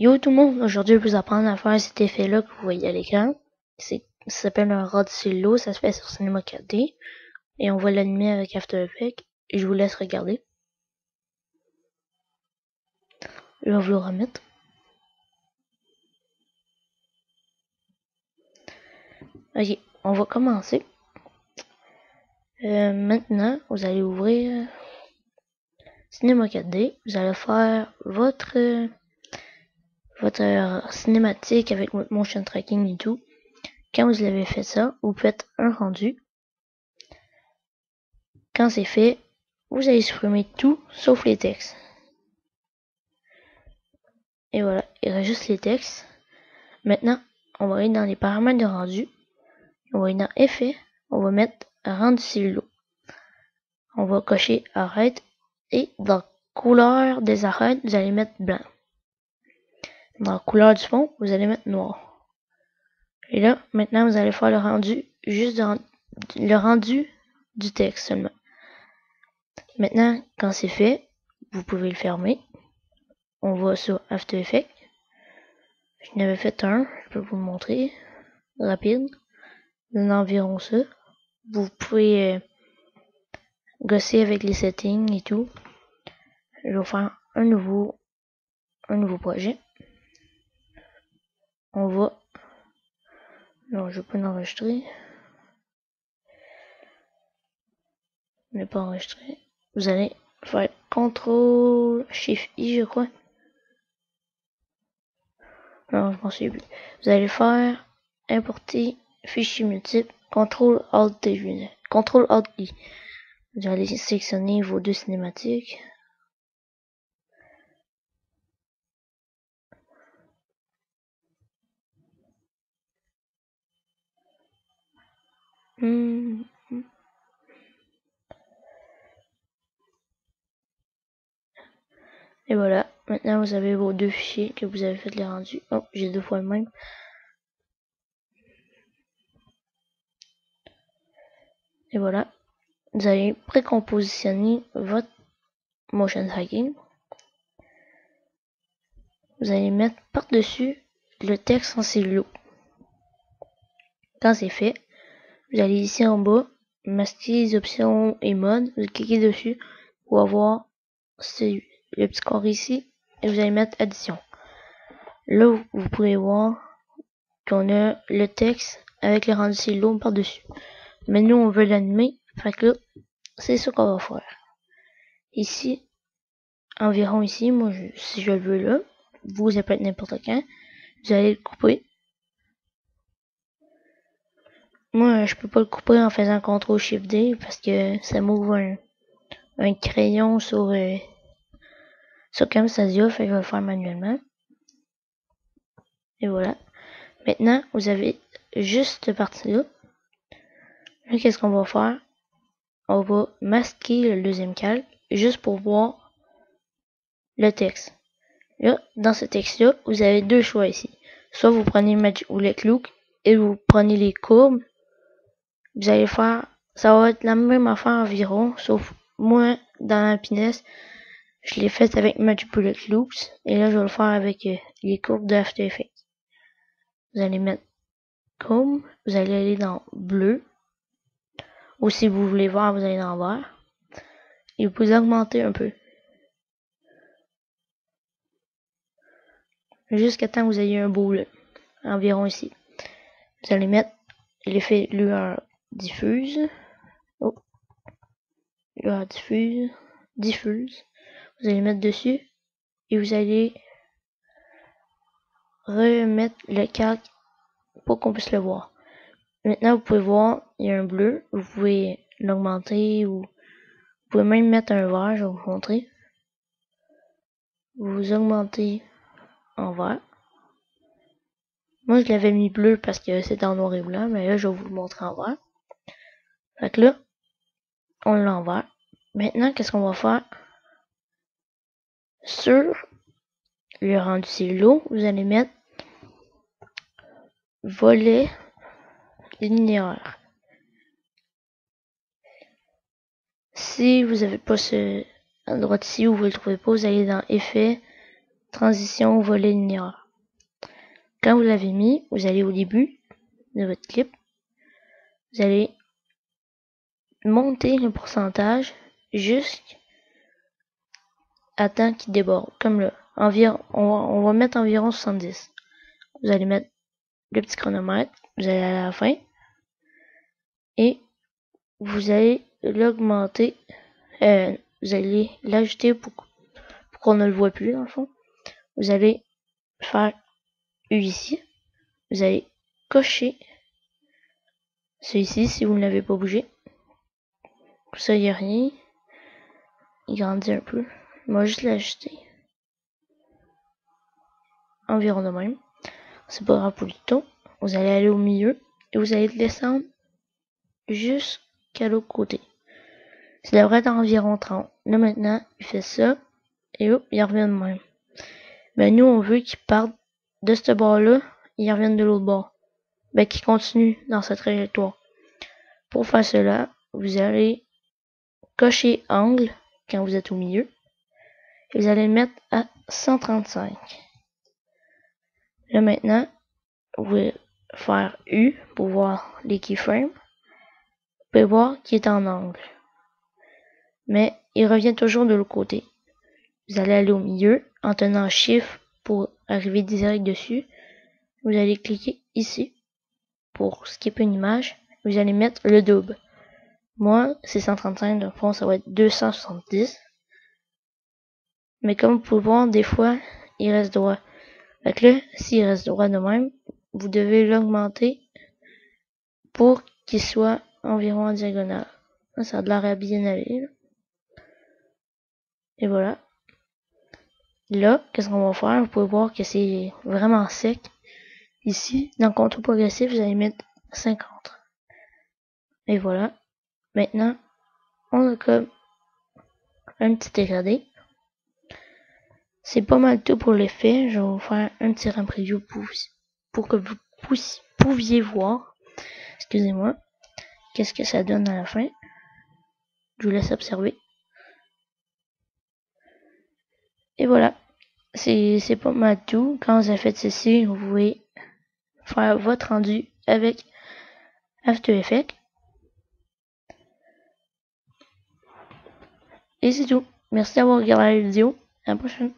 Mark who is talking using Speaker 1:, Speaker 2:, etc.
Speaker 1: Yo tout le monde, aujourd'hui je vais vous apprendre à faire cet effet-là que vous voyez à l'écran. Ça s'appelle un rod silo, ça se fait sur Cinema 4D et on va l'animer avec After Effects. Je vous laisse regarder. Je vais vous le remettre. Ok, on va commencer. Maintenant, vous allez ouvrir Cinema 4D. Vous allez faire votre cinématique avec votre motion tracking et tout. Quand vous avez fait ça, vous faites un rendu. Quand c'est fait, vous allez supprimer tout sauf les textes. Et voilà, il reste juste les textes. Maintenant, on va aller dans les paramètres de rendu. On va aller dans Effet. On va mettre Rendu silo. On va cocher Arrête. Et dans Couleur des arêtes, vous allez mettre blanc. Dans Couleur du fond, vous allez mettre noir. Et là, maintenant, vous allez faire le rendu, juste le rendu du texte seulement. Maintenant, quand c'est fait, vous pouvez le fermer. On va sur After Effects. Je n'avais fait un, je peux vous le montrer. Rapide. Environ ça. Vous pouvez gosser avec les settings et tout. Je vais faire un nouveau projet. On va... Non, je peux l'enregistrer. Ne pas enregistrer. Vous allez faire CTRL SHIFT I, je crois. Non, je m'en souviens plus. Vous allez faire importer fichier multiple, CTRL ALT T, CTRL ALT I. Vous allez sélectionner vos deux cinématiques. Et voilà, maintenant vous avez vos deux fichiers que vous avez fait les rendus. Oh, j'ai deux fois le même. Et voilà, vous allez précompositionner votre motion tracking. Vous allez mettre par-dessus le texte en stylo. Quand c'est fait, vous allez ici en bas, masquer les options et modes, vous cliquez dessus pour avoir le petit carré ici et vous allez mettre addition. Là, vous pouvez voir qu'on a le texte avec le rendu stylo par-dessus. Mais nous, on veut l'animer, fait que là, c'est ce qu'on va faire. Ici, environ ici, moi, si je le veux là, vous, ça peut être n'importe quand, vous allez le couper. Moi, je peux pas le couper en faisant CTRL SHIFT D parce que ça m'ouvre un crayon sur Camtasia, fait que je vais le faire manuellement. Et voilà. Maintenant, vous avez juste cette partie-là. Là, qu'est-ce qu'on va faire? On va masquer le deuxième calque juste pour voir le texte. Là, dans ce texte-là, vous avez deux choix ici. Soit vous prenez Magic Bullet Look et vous prenez les courbes. Vous allez faire, ça va être la même affaire environ, sauf moi, dans la Pinesse, je l'ai fait avec Magic Bullet Loops. Et là, je vais le faire avec les courbes de After Effects. Vous allez mettre Comb, vous allez aller dans bleu. Ou si vous voulez voir, vous allez dans vert. Et vous pouvez augmenter un peu. Jusqu'à temps que vous ayez un beau bleu. Environ ici. Vous allez mettre l'effet lueur diffuse. Oh. Lueur diffuse. Diffuse. Vous allez mettre dessus. Et vous allez remettre le calque pour qu'on puisse le voir. Maintenant, vous pouvez voir, il y a un bleu. Vous pouvez l'augmenter ou vous pouvez même mettre un vert, je vais vous montrer. Vous augmentez en vert. Moi, je l'avais mis bleu parce que c'était en noir et blanc, mais là, je vais vous le montrer en vert. Fait que là, on l'a en vert. Maintenant, qu'est-ce qu'on va faire? Sur le rendu silo, vous allez mettre volet linéaire. Si vous n'avez pas ce à droite ici, vous ne le trouvez pas, vous allez dans Effet, transition au volet linéaire. Quand vous l'avez mis, vous allez au début de votre clip. Vous allez monter le pourcentage jusqu'à temps qu'il déborde. Comme là, on va mettre environ 70. Vous allez mettre le petit chronomètre, vous allez aller à la fin et vous allez l'augmenter, vous allez l'ajouter pour qu'on ne le voit plus dans le fond. Vous allez faire U ici, vous allez cocher celui-ci si vous ne l'avez pas bougé. Pour ça, il n'y a rien. Il grandit un peu. On va juste l'ajuster. Environ de même. C'est pas grave pour le tout. Vous allez aller au milieu et vous allez descendre jusqu'à l'autre côté. Ça devrait être environ 30. Là maintenant, il fait ça et hop, il revient de même. Ben nous, on veut qu'il parte de ce bord-là, il revienne de l'autre bord. Ben qu'il continue dans sa trajectoire. Pour faire cela, vous allez cocher angle quand vous êtes au milieu. Et vous allez le mettre à 135. Là maintenant, vous pouvez faire U pour voir les keyframes. Vous pouvez voir qu'il est en angle. Mais il revient toujours de l'autre côté. Vous allez aller au milieu en tenant Shift pour arriver direct dessus. Vous allez cliquer ici pour skipper une image. Vous allez mettre le double. Moi, c'est 135, donc fond, ça va être 270. Mais comme vous pouvez voir, des fois, il reste droit. Fait que là, s'il reste droit de même, vous devez l'augmenter pour qu'il soit environ en diagonale. Là, ça a de l'air à bien aller. Là. Et voilà. Là, qu'est-ce qu'on va faire? Vous pouvez voir que c'est vraiment sec. Ici, dans le contour progressif, vous allez mettre 50. Et voilà. Maintenant, on a comme un petit dégradé. C'est pas mal tout pour l'effet. Je vais vous faire un petit run preview pour que vous pouviez voir, excusez-moi, qu'est-ce que ça donne à la fin. Je vous laisse observer. Et voilà. C'est pas mal tout. Quand vous avez fait ceci, vous pouvez faire votre rendu avec After Effects. Et c'est tout. Merci d'avoir regardé la vidéo. À la prochaine.